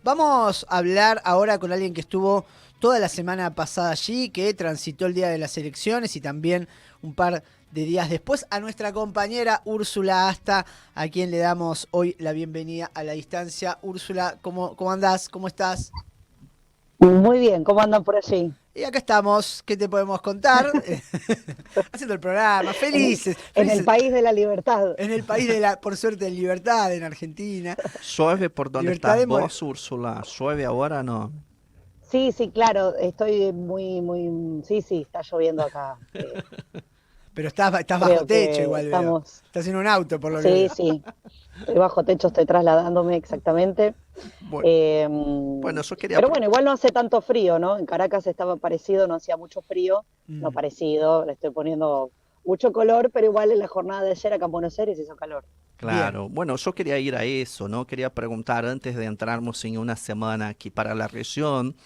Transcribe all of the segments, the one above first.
Vamos a hablar ahora con alguien que estuvo toda la semana pasada allí, que transitó el día de las elecciones y también un par de días después, a nuestra compañera Úrsula Asta, a quien le damos hoy la bienvenida a la distancia. Úrsula, ¿cómo andás? ¿Cómo estás? Muy bien, ¿cómo andan por allí? Y acá estamos, ¿qué te podemos contar? Haciendo el programa, En el, felices, en el felices, país de la libertad. en el país de la, por suerte, de libertad, en Argentina. Llueve por donde Libertad estás de vos, Úrsula. Llueve ahora, no. Sí, sí, claro, estoy muy, sí, sí, está lloviendo acá. Pero estás bajo Creo techo que igual, veo. estamos, Estás en un auto, por lo que sí, veo. sí, estoy bajo techo, estoy trasladándome exactamente. Bu- Eh, Bueno, yo quería... pero bueno, igual no hace tanto frío, ¿no? En Caracas estaba parecido, no hacía mucho frío, no Mm. parecido, le estoy poniendo mucho color, pero igual en la jornada de ayer acá en Buenos Aires hizo calor. Bien. Claro, bueno, yo quería ir a eso, ¿no? Quería preguntar antes de entrarnos en una semana aquí para la región,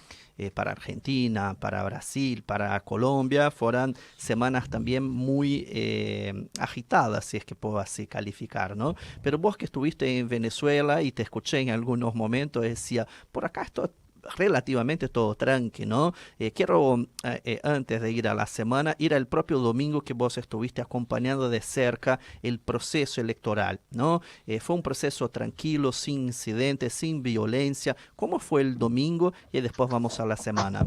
para Argentina, para Brasil, para Colombia, fueran semanas también muy agitadas, si es que puedo así calificar, ¿no? Pero vos que estuviste en Venezuela y te escuché en algunos momentos, decía, por acá esto relativamente todo tranqui, ¿no? Quiero, antes de ir a la semana, ir al propio domingo que vos estuviste acompañando de cerca el proceso electoral, ¿no? Fue un proceso tranquilo, sin incidentes, sin violencia. ¿Cómo fue el domingo? Y después vamos a la semana.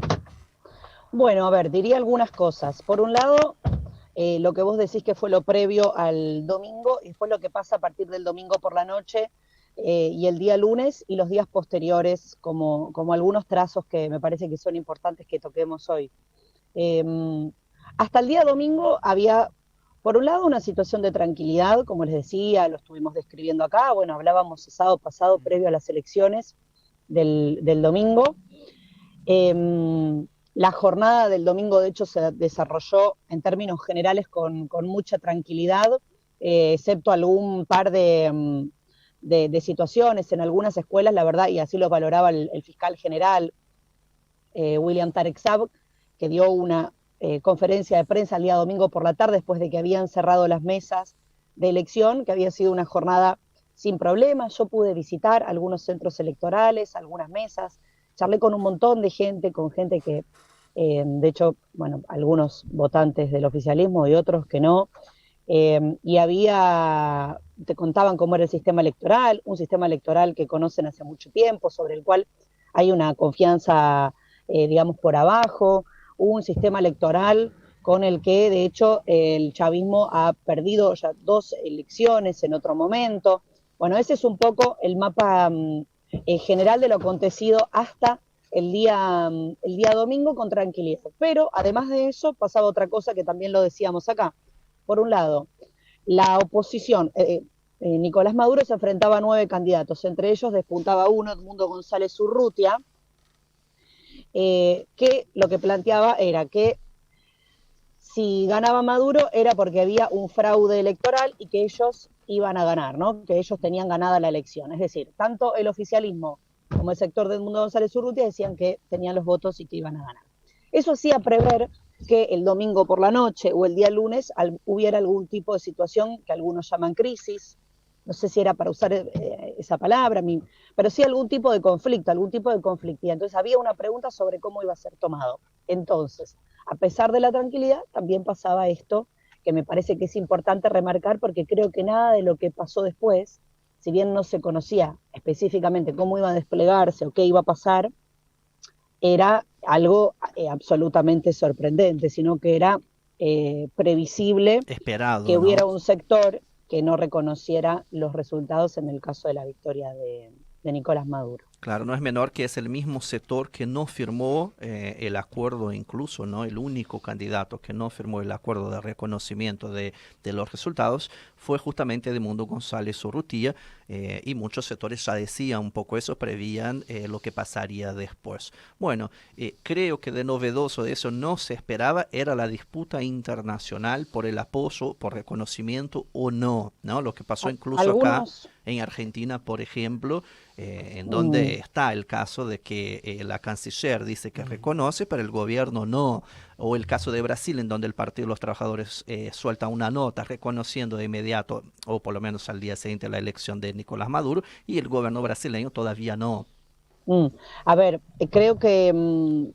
Bueno, a ver, diría algunas cosas. Por un lado, lo que vos decís que fue lo previo al domingo y después lo que pasa a partir del domingo por la noche y el día lunes y los días posteriores, como algunos trazos que me parece que son importantes que toquemos hoy. Eh, Hasta el día domingo había, por un lado, una situación de tranquilidad, como les decía, lo estuvimos describiendo acá, bueno, hablábamos el sábado pasado previo a las elecciones del domingo. La jornada del domingo, de hecho, se desarrolló en términos generales con mucha tranquilidad, excepto algún par de situaciones en algunas escuelas, la verdad, y así lo valoraba el fiscal general William Tarek Saab, que dio una conferencia de prensa el día domingo por la tarde después de que habían cerrado las mesas de elección, que había sido una jornada sin problemas. Yo pude visitar algunos centros electorales, algunas mesas, charlé con un montón de gente, con gente que, de hecho, bueno, algunos votantes del oficialismo y otros que no, y te contaban cómo era el sistema electoral, un sistema electoral que conocen hace mucho tiempo, sobre el cual hay una confianza, digamos, por abajo, un sistema electoral con el que, de hecho, el chavismo ha perdido ya dos elecciones en otro momento. Bueno, ese es un poco el mapa general de lo acontecido hasta el día domingo con tranquilidad. Pero además de eso pasaba otra cosa que también lo decíamos acá. Por un lado, la oposición, Nicolás Maduro se enfrentaba a 9 candidatos, entre ellos despuntaba uno, Edmundo González Urrutia, que lo que planteaba era que si ganaba Maduro era porque había un fraude electoral y que ellos iban a ganar, ¿no? Que ellos tenían ganada la elección. Es decir, tanto el oficialismo como el sector de Edmundo González Urrutia decían que tenían los votos y que iban a ganar. Eso hacía prever que el domingo por la noche o el día lunes hubiera algún tipo de situación que algunos llaman crisis, no sé si era para usar esa palabra, pero sí algún tipo de conflicto, algún tipo de conflictividad. Entonces había una pregunta sobre cómo iba a ser tomado. Entonces, a pesar de la tranquilidad, también pasaba esto, que me parece que es importante remarcar porque creo que nada de lo que pasó después, si bien no se conocía específicamente cómo iba a desplegarse o qué iba a pasar, era algo absolutamente sorprendente, sino que era previsible que Esperado, hubiera ¿no? un sector que no reconociera los resultados en el caso de la victoria de Nicolás Maduro. Claro, no es menor que es el mismo sector que no firmó el acuerdo, incluso, ¿no? El único candidato que no firmó el acuerdo de reconocimiento de los resultados fue justamente Edmundo González Urrutia, y muchos sectores ya decían un poco eso, prevían lo que pasaría después. Bueno, creo que de novedoso de eso no se esperaba, era la disputa internacional por el apoyo, por reconocimiento o no, ¿no? Lo que pasó incluso acá Algunos, en Argentina, por ejemplo, en donde mm, está el caso de que la canciller dice que reconoce, pero el gobierno no, o el caso de Brasil, en donde el Partido de los Trabajadores suelta una nota reconociendo de inmediato, o por lo menos al día siguiente, la elección de Nicolás Maduro, y el gobierno brasileño todavía no. Mm. A ver, creo que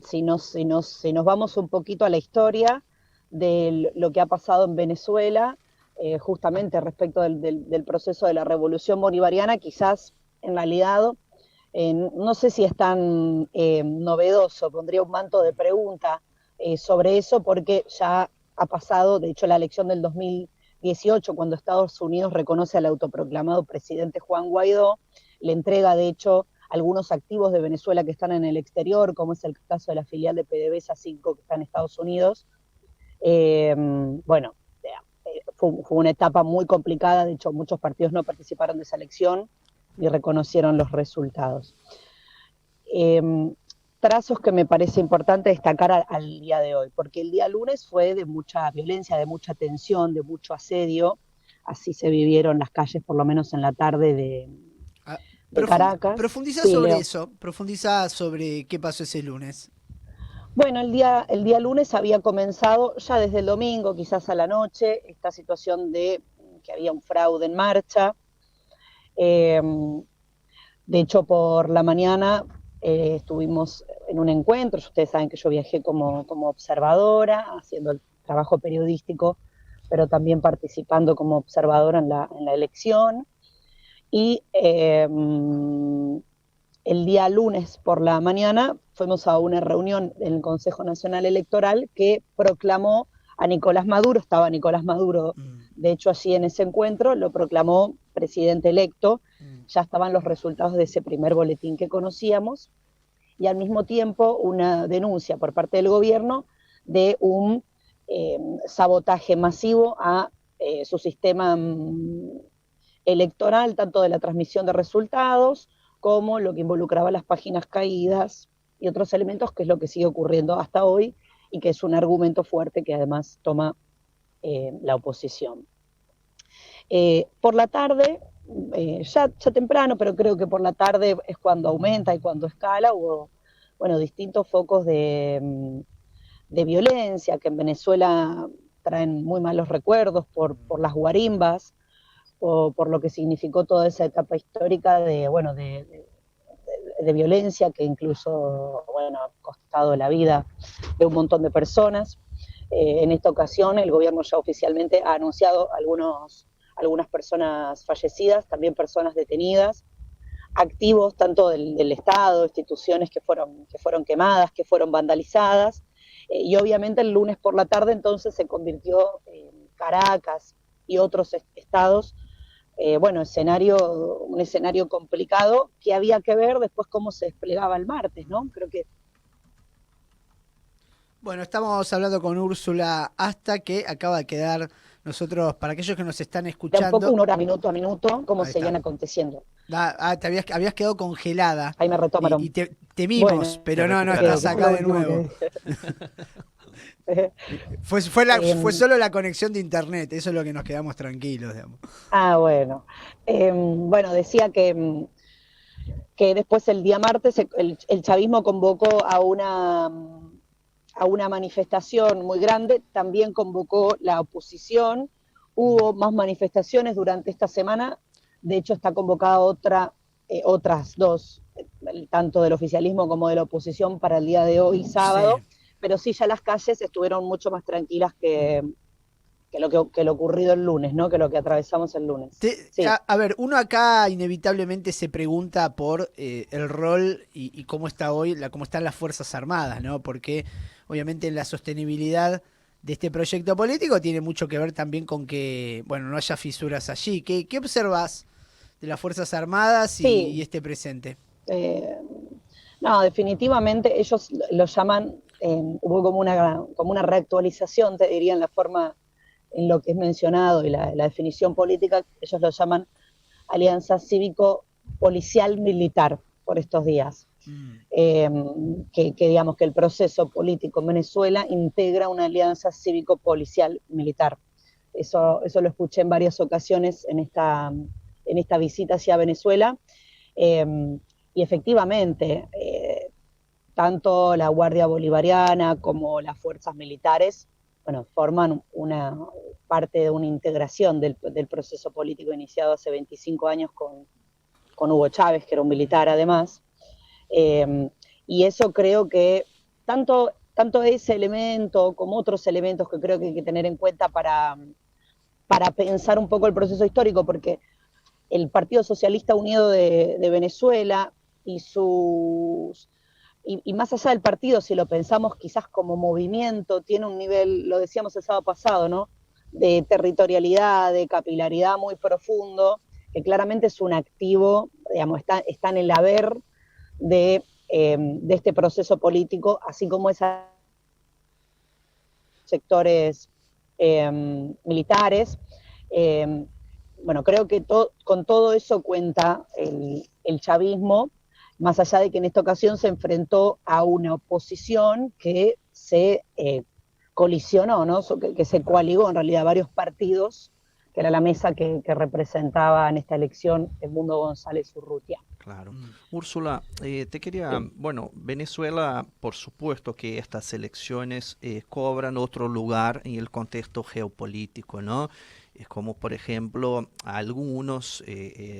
si nos vamos un poquito a la historia de lo que ha pasado en Venezuela, justamente respecto del proceso de la revolución bolivariana, quizás en realidad no sé si es tan novedoso, pondría un manto de pregunta sobre eso, porque ya ha pasado, de hecho la elección del 2018, cuando Estados Unidos reconoce al autoproclamado presidente Juan Guaidó, le entrega de hecho algunos activos de Venezuela que están en el exterior, como es el caso de la filial de PDVSA 5 que está en Estados Unidos. Bueno, fue una etapa muy complicada, de hecho muchos partidos no participaron de esa elección ni reconocieron los resultados. Eh, Trazos que me parece importante destacar al día de hoy, porque el día lunes fue de mucha violencia, de mucha tensión, de mucho asedio, así se vivieron las calles, por lo menos en la tarde Ah, de Caracas. profundiza Sí, sobre Leo. eso, profundiza sobre qué pasó ese lunes. Bueno, el día lunes había comenzado ya desde el domingo, quizás a la noche, esta situación de que había un fraude en marcha. Eh, de hecho, por la mañana estuvimos en un encuentro. Ustedes saben que yo viajé como observadora, haciendo el trabajo periodístico, pero también participando como observadora en la elección. Y el día lunes por la mañana fuimos a una reunión del Consejo Nacional Electoral que proclamó a Nicolás Maduro. Estaba Nicolás Maduro, de hecho, allí en ese encuentro, lo proclamó presidente electo. Ya estaban los resultados de ese primer boletín que conocíamos, y al mismo tiempo una denuncia por parte del gobierno de un sabotaje masivo a su sistema electoral, tanto de la transmisión de resultados como lo que involucraba las páginas caídas y otros elementos, que es lo que sigue ocurriendo hasta hoy y que es un argumento fuerte que además toma la oposición. Por la tarde, ya temprano, pero creo que por la tarde es cuando aumenta y cuando escala, hubo distintos focos de violencia que en Venezuela traen muy malos recuerdos por las guarimbas, o por lo que significó toda esa etapa histórica de violencia que incluso ha costado la vida de un montón de personas. En esta ocasión el gobierno ya oficialmente ha anunciado algunas personas fallecidas, también personas detenidas, activos tanto del Estado, instituciones que fueron quemadas, que fueron vandalizadas, y obviamente el lunes por la tarde entonces se convirtió en Caracas y otros estados, un escenario complicado que había que ver después cómo se desplegaba el martes, ¿no? Creo que Bueno, estamos hablando con Úrsula Asta, que acaba de quedar nosotros, para aquellos que nos están era un poco escuchando. una hora minuto a minuto cómo Ahí está. seguían aconteciendo. Habías quedado congelada Ahí me retomaron. y temimos, Bueno, pero no, recuperaron. estás acá de nuevo. Fue solo la conexión de internet, eso es lo que nos quedamos tranquilos, digamos. Bueno. Decía que después el día martes el chavismo convocó a una manifestación muy grande, también convocó la oposición, hubo más manifestaciones durante esta semana, de hecho está convocada otras dos, tanto del oficialismo como de la oposición, para el día de hoy, sábado, sí. Pero sí, ya las calles estuvieron mucho más tranquilas que lo ocurrido el lunes, ¿no? Que lo que atravesamos el lunes. Sí. A ver, uno acá inevitablemente se pregunta por el rol y cómo está hoy, cómo están las Fuerzas Armadas, ¿no? Porque obviamente la sostenibilidad de este proyecto político tiene mucho que ver también con que, no haya fisuras allí. ¿Qué observas de las Fuerzas Armadas y este presente? No, definitivamente ellos lo llaman, hubo como una reactualización, te diría, en la forma, en lo que es mencionado y la definición política. Ellos lo llaman alianza cívico-policial militar por estos días. Que digamos que el proceso político en Venezuela integra una alianza cívico-policial militar. Eso lo escuché en varias ocasiones en esta visita hacia Venezuela. Y efectivamente, tanto la Guardia Bolivariana como las fuerzas militares, forman una parte de una integración del proceso político iniciado hace 25 años con Hugo Chávez, que era un militar además. Y eso creo que tanto ese elemento como otros elementos que creo que hay que tener en cuenta para pensar un poco el proceso histórico, porque el Partido Socialista Unido de Venezuela y sus... Y más allá del partido, si lo pensamos quizás como movimiento, tiene un nivel, lo decíamos el sábado pasado, ¿no? De territorialidad, de capilaridad muy profundo, que claramente es un activo, digamos, está en el haber de este proceso político, así como esos sectores militares. Bueno, creo que con todo eso cuenta el chavismo, más allá de que en esta ocasión se enfrentó a una oposición que se colisionó, ¿no? que se coaligó en realidad varios partidos, que era la mesa que representaba en esta elección Edmundo González Urrutia. Claro. Úrsula, te quería, bueno, Venezuela, por supuesto que estas elecciones cobran otro lugar en el contexto geopolítico, ¿no? Es como, por ejemplo, a algunos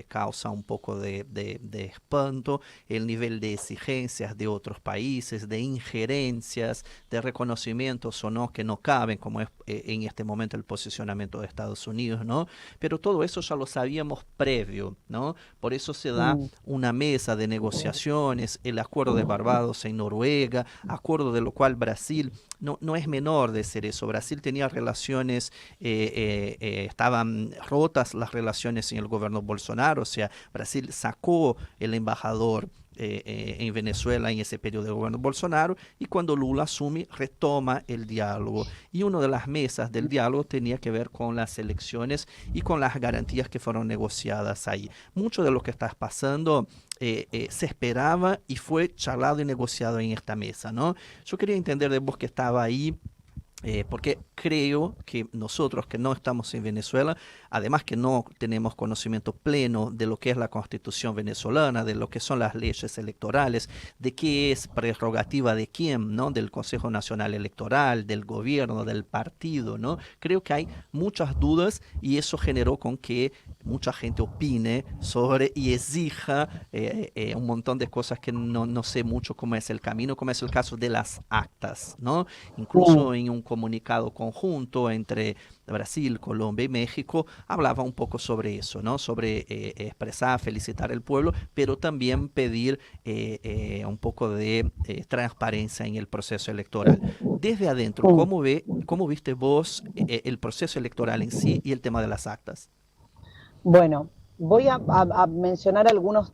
causa un poco de espanto el nivel de exigencias de otros países, de injerencias, de reconocimientos o no que no caben, como es en este momento el posicionamiento de Estados Unidos, ¿no? Pero todo eso ya lo sabíamos previo, ¿no? Por eso se da una mesa de negociaciones, el acuerdo de Barbados en Noruega, acuerdo de lo cual Brasil no es menor de ser eso. Brasil tenía relaciones, estaban rotas las relaciones en el gobierno Bolsonaro, o sea, Brasil sacó el embajador en Venezuela en ese periodo del gobierno Bolsonaro, y cuando Lula asume retoma el diálogo, y una de las mesas del diálogo tenía que ver con las elecciones y con las garantías que fueron negociadas ahí. Mucho de lo que está pasando se esperaba y fue charlado y negociado en esta mesa, ¿no? Yo quería entender de vos que estaba ahí, porque creo que nosotros que no estamos en Venezuela, además que no tenemos conocimiento pleno de lo que es la Constitución venezolana, de lo que son las leyes electorales, de qué es prerrogativa de quién, ¿no? Del Consejo Nacional Electoral, del gobierno, del partido, ¿no? Creo que hay muchas dudas y eso generó con que mucha gente opine sobre y exija un montón de cosas que no sé mucho cómo es el camino, como es el caso de las actas, ¿no? Incluso en un comunicado conjunto entre Brasil, Colombia y México, hablaba un poco sobre eso, ¿no? Sobre expresar, felicitar al pueblo, pero también pedir un poco de transparencia en el proceso electoral. Desde adentro, ¿cómo viste vos el proceso electoral en sí y el tema de las actas? Bueno, voy a mencionar algunos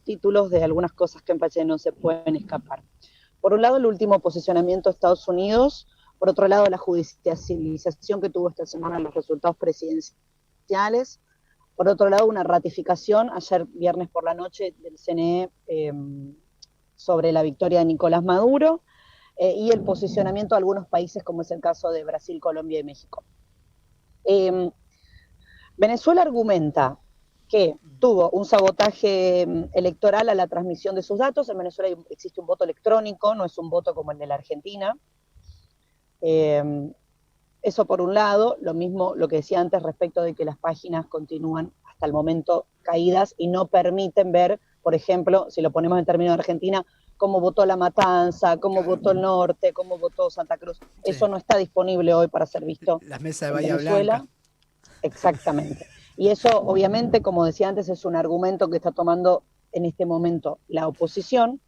títulos de algunas cosas que en parece no se pueden escapar. Por un lado, el último posicionamiento de Estados Unidos. Por otro lado, la judicialización que tuvo esta semana los resultados presidenciales. Por otro lado, una ratificación ayer viernes por la noche del CNE sobre la victoria de Nicolás Maduro y el posicionamiento de algunos países, como es el caso de Brasil, Colombia y México. Venezuela argumenta que tuvo un sabotaje electoral a la transmisión de sus datos. En Venezuela existe un voto electrónico, no es un voto como el de la Argentina. Eso por un lado, lo mismo lo que decía antes respecto de que las páginas continúan hasta el momento caídas y no permiten ver, por ejemplo, si lo ponemos en términos de Argentina, cómo votó La Matanza, cómo votó el Norte, cómo votó Santa Cruz. Sí. Eso no está disponible hoy para ser visto. Las mesas de Bahía Blanca. Exactamente. Y eso, obviamente, como decía antes, es un argumento que está tomando en este momento la oposición.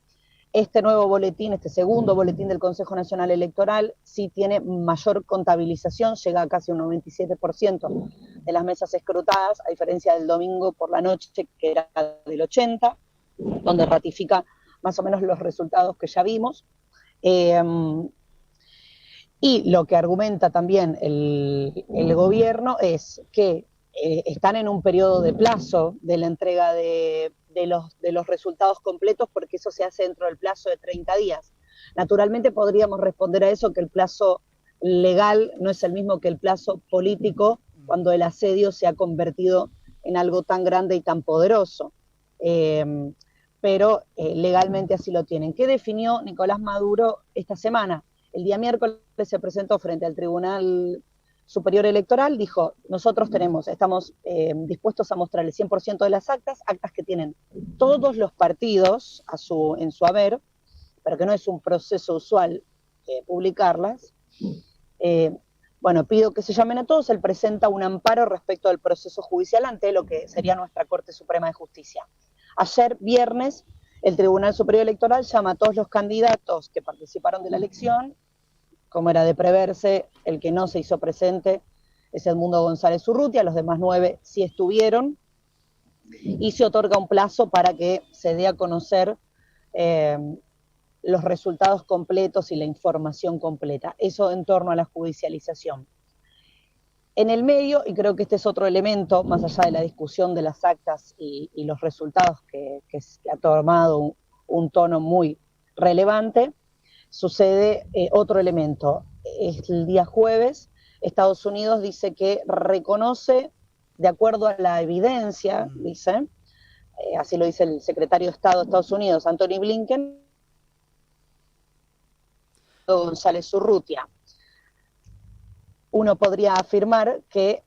Este nuevo boletín, este segundo boletín del Consejo Nacional Electoral, sí tiene mayor contabilización, llega a casi un 97% de las mesas escrutadas, a diferencia del domingo por la noche, que era del 80%, donde ratifica más o menos los resultados que ya vimos. Y lo que argumenta también el gobierno es que están en un periodo de plazo de la entrega de los resultados completos, porque eso se hace dentro del plazo de 30 días. Naturalmente podríamos responder a eso que el plazo legal no es el mismo que el plazo político cuando el asedio se ha convertido en algo tan grande y tan poderoso. Pero legalmente así lo tienen. ¿Qué definió Nicolás Maduro esta semana? El día miércoles se presentó frente al Tribunal Superior Electoral dijo, nosotros estamos dispuestos a mostrar el 100% de las actas que tienen todos los partidos en su haber, pero que no es un proceso usual publicarlas. Bueno, pido que se llamen a todos. Él presenta un amparo respecto del proceso judicial ante lo que sería nuestra Corte Suprema de Justicia. Ayer, viernes, el Tribunal Superior Electoral llama a todos los candidatos que participaron de la elección. Como era de preverse, el que no se hizo presente es Edmundo González Urrutia, los demás 9 sí estuvieron, y se otorga un plazo para que se dé a conocer los resultados completos y la información completa. Eso en torno a la judicialización. En el medio, y creo que este es otro elemento, más allá de la discusión de las actas y los resultados que ha tomado un tono muy relevante, sucede otro elemento. El día jueves, Estados Unidos dice que reconoce, de acuerdo a la evidencia, dice, así lo dice el secretario de Estado de Estados Unidos, Anthony Blinken, González Urrutia. Uno podría afirmar que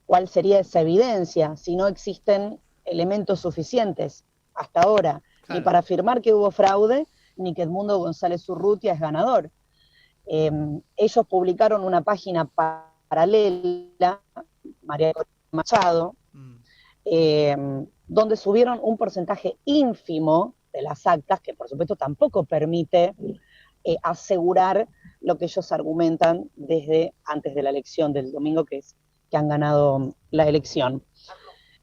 cuál sería esa evidencia si no existen elementos suficientes hasta ahora, ni para afirmar que hubo fraude, ni que Edmundo González Urrutia es ganador. Ellos publicaron una página paralela, María Machado, donde subieron un porcentaje ínfimo de las actas, que por supuesto tampoco permite asegurar lo que ellos argumentan desde antes de la elección del domingo, que es que han ganado la elección.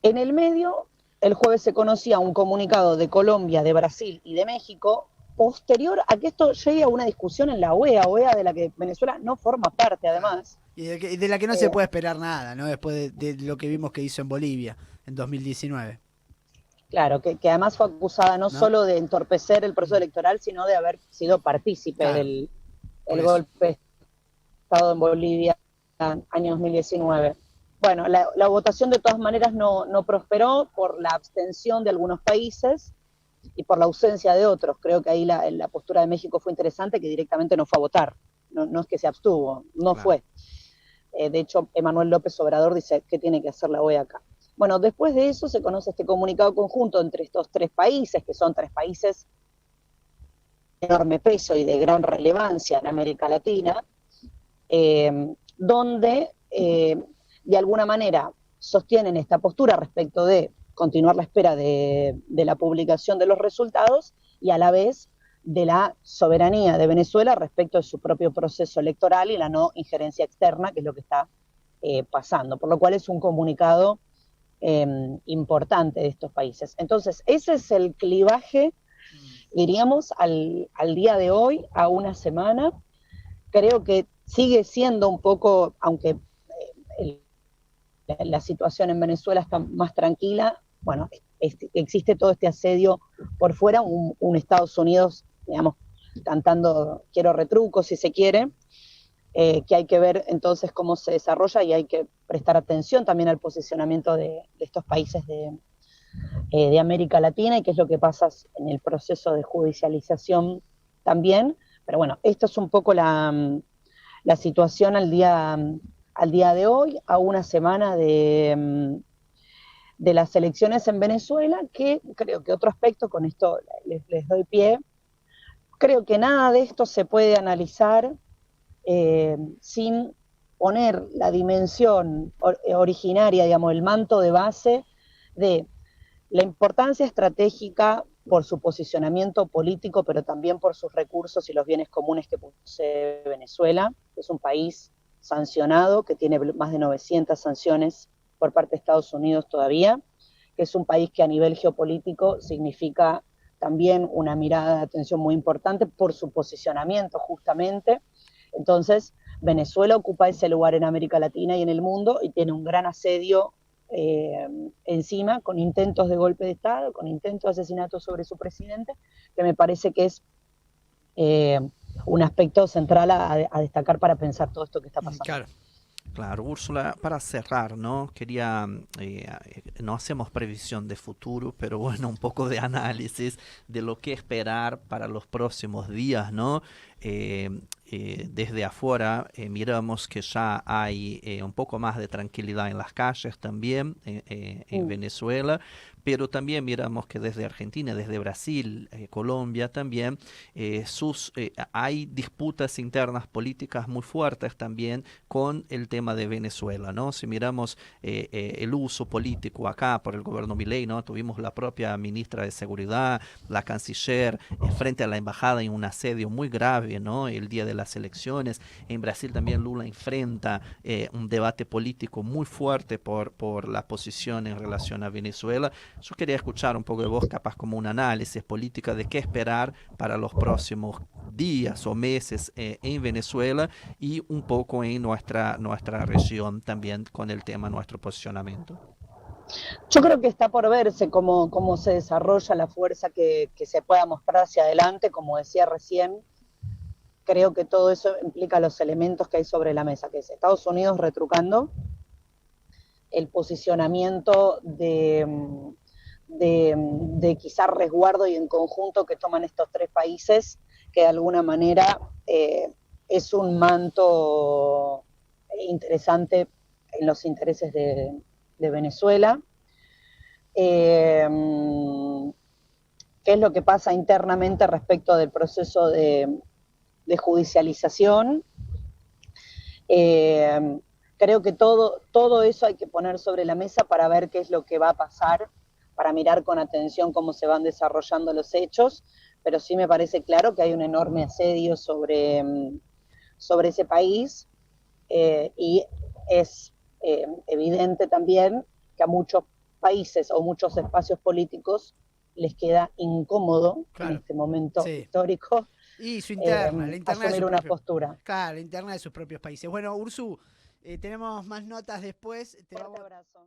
En el medio, el jueves se conocía un comunicado de Colombia, de Brasil y de México, posterior a que esto llegue a una discusión en la OEA de la que Venezuela no forma parte, además. Y de la que no se puede esperar nada, ¿no? Después de lo que vimos que hizo en Bolivia en 2019. Claro, que además fue acusada no solo de entorpecer el proceso electoral, sino de haber sido partícipe del golpe de Estado en Bolivia en año 2019. Bueno, la votación de todas maneras no prosperó por la abstención de algunos países y por la ausencia de otros. Creo que ahí la postura de México fue interesante, que directamente no fue a votar. No es que se abstuvo, no fue. De hecho, Emanuel López Obrador dice que tiene que hacer la OEA acá. Bueno, después de eso se conoce este comunicado conjunto entre estos 3 países, que son 3 países de enorme peso y de gran relevancia en América Latina, donde de alguna manera sostienen esta postura respecto de continuar la espera de la publicación de los resultados y a la vez de la soberanía de Venezuela respecto de su propio proceso electoral y la no injerencia externa, que es lo que está pasando, por lo cual es un comunicado importante de estos países. Entonces, ese es el clivaje, diríamos, al día de hoy, a una semana. Creo que sigue siendo un poco, aunque la situación en Venezuela está más tranquila, bueno, existe todo este asedio por fuera, un Estados Unidos, digamos, cantando quiero retruco, si se quiere, que hay que ver entonces cómo se desarrolla y hay que prestar atención también al posicionamiento de estos países de América Latina y qué es lo que pasa en el proceso de judicialización también. Pero bueno, esto es un poco la situación al día de hoy, a una semana de las elecciones en Venezuela, que creo que otro aspecto, con esto les doy pie, creo que nada de esto se puede analizar sin poner la dimensión originaria, digamos, el manto de base de la importancia estratégica por su posicionamiento político, pero también por sus recursos y los bienes comunes que posee Venezuela. Es un país sancionado, que tiene más de 900 sanciones por parte de Estados Unidos todavía, que es un país que a nivel geopolítico significa también una mirada de atención muy importante por su posicionamiento justamente. Entonces, Venezuela ocupa ese lugar en América Latina y en el mundo y tiene un gran asedio encima, con intentos de golpe de Estado, con intentos de asesinato sobre su presidente, que me parece que es un aspecto central a destacar para pensar todo esto que está pasando. Claro. Claro, Úrsula, para cerrar, ¿no? No hacemos previsión de futuro, pero bueno, un poco de análisis de lo que esperar para los próximos días, ¿no? Desde afuera miramos que ya hay un poco más de tranquilidad en las calles también en Venezuela, pero también miramos que desde Argentina, desde Brasil, Colombia también, hay disputas internas políticas muy fuertes también con el tema de Venezuela, ¿no? Si miramos el uso político acá por el gobierno Milei, ¿no? Tuvimos la propia ministra de Seguridad, la canciller, frente a la embajada en un asedio muy grave, ¿no? El día de las elecciones. En Brasil también Lula enfrenta un debate político muy fuerte por la posición en relación a Venezuela. Yo quería escuchar un poco de vos, capaz como un análisis política de qué esperar para los próximos días o meses en Venezuela y un poco en nuestra región también con el tema nuestro posicionamiento. Yo creo que está por verse cómo se desarrolla la fuerza que se pueda mostrar hacia adelante, como decía recién. Creo que todo eso implica los elementos que hay sobre la mesa, que es Estados Unidos retrucando el posicionamiento de quizás resguardo y en conjunto que toman estos tres países, que de alguna manera es un manto interesante en los intereses de Venezuela. ¿Qué es lo que pasa internamente respecto del proceso de judicialización? Creo que todo eso hay que poner sobre la mesa para ver qué es lo que va a pasar, para mirar con atención cómo se van desarrollando los hechos, pero sí me parece claro que hay un enorme asedio sobre ese país y es evidente también que a muchos países o muchos espacios políticos les queda incómodo en este momento histórico y su interna, la interna asumir una postura. Claro, la interna de sus propios países. Bueno, Ursu, tenemos más notas después. Fuerte abrazo.